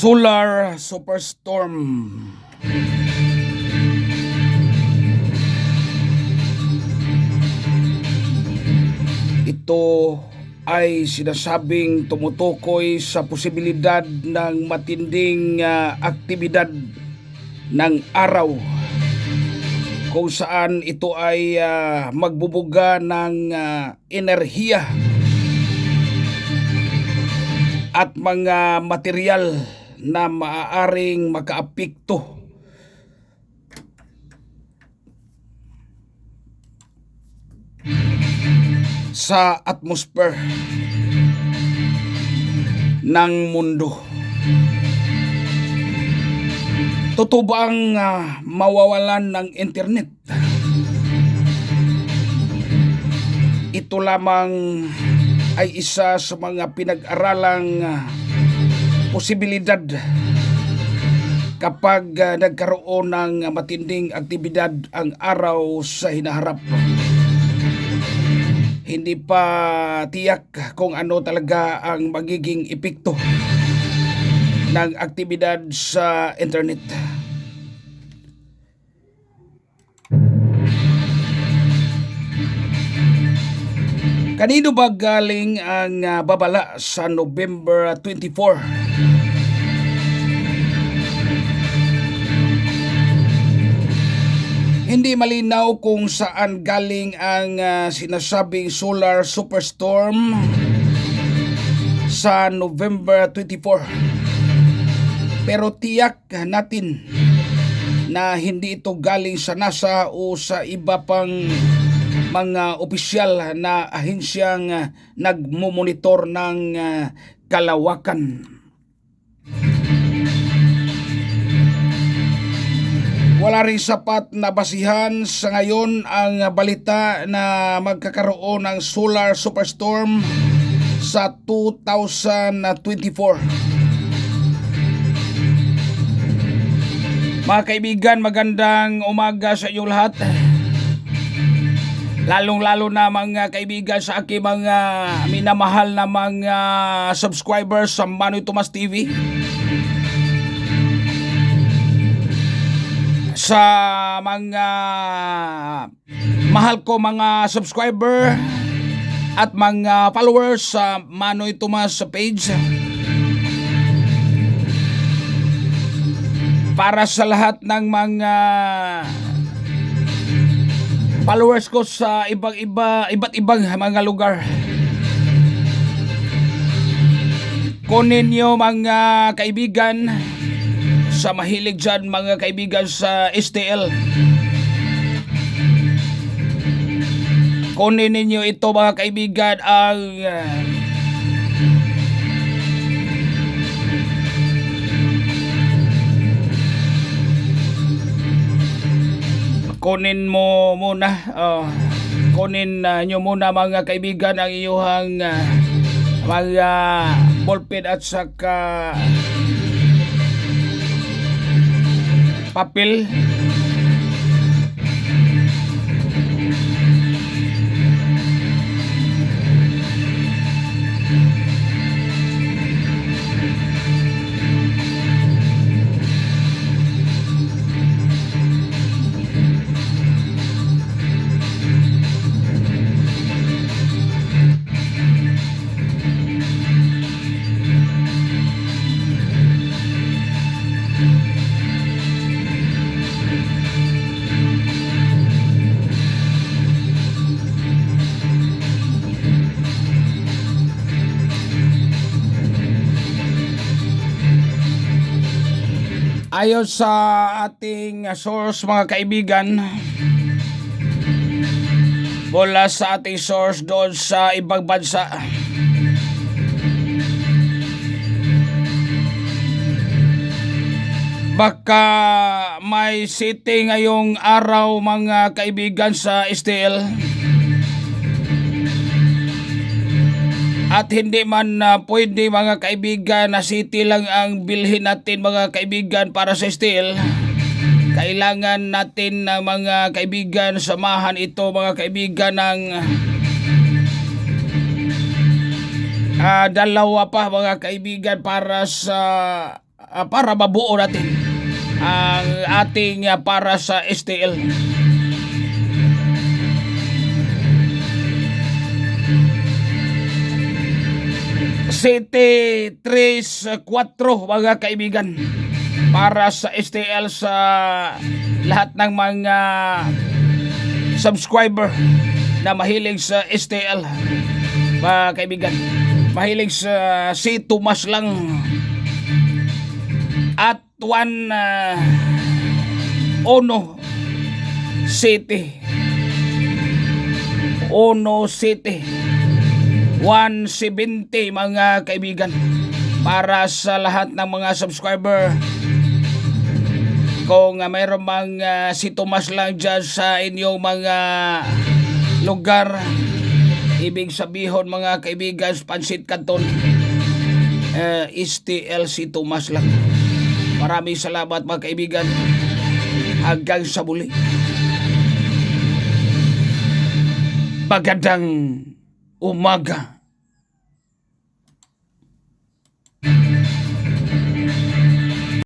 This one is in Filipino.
Solar Superstorm. Ito ay sinasabing tumutukoy sa posibilidad ng matinding aktibidad ng araw kung saan ito ay magbubuga ng enerhiya at mga material na maaaring makaapekto sa atmosphere ng mundo. Totoo ba ang mawawalan ng internet? Ito lamang ay isa sa mga pinag-aralang posibilidad kapag nagkaroon ng matinding aktibidad ang araw sa hinaharap. Hindi pa tiyak kung ano talaga ang magiging epekto ng aktibidad sa internet. Kanino ba galing ang babala sa November 24? Hindi malinaw kung saan galing ang sinasabing solar superstorm sa November 24. Pero tiyak natin na hindi ito galing sa NASA o sa iba pang mga opisyal na ahensyang nagmumonitor ng kalawakan. Wala ring sapat na basihan sa ngayon ang balita na magkakaroon ng solar superstorm sa 2024. Mga kaibigan, magandang umaga sa inyong lahat. Lalong-lalo na mga kaibigan sa aking mga minamahal na mga subscribers sa Manoy Tomas TV. Sa mga mahal ko mga subscriber at mga followers sa Manoy Tomas page. Para sa lahat ng mga followers ko sa iba't ibang mga lugar. Kunin nyo mga kaibigan sa mahilig dyan mga kaibigan sa STL. Kunin ninyo ito mga kaibigan ang kunin mo muna kunin nyo muna mga kaibigan ang iyong mga ballpen at saka papel. Ayon sa ating source mga kaibigan, mula sa ating source doon sa ibang bansa, baka may city ngayong araw mga kaibigan sa STL. At hindi man pwede mga kaibigan na city lang ang bilhin natin mga kaibigan para sa steel. Kailangan natin na mga kaibigan samahan ito mga kaibigan ng dalawa pa mga kaibigan para sa para mabuo natin ang ating para sa STL. City 3-4 mga kaibigan para sa STL sa lahat ng mga subscriber na mahilig sa STL mga kaibigan, mahilig sa si Tomas lang at Ono City 170 mga kaibigan para sa lahat ng mga subscriber. Kung mayroon mang si Tomas lang dyan sa inyong mga lugar, ibig sabihin mga kaibigan, Pansit Canton, STL si Tomas lang. Maraming salamat mga kaibigan. Hanggang sa muli. Magandang umaga.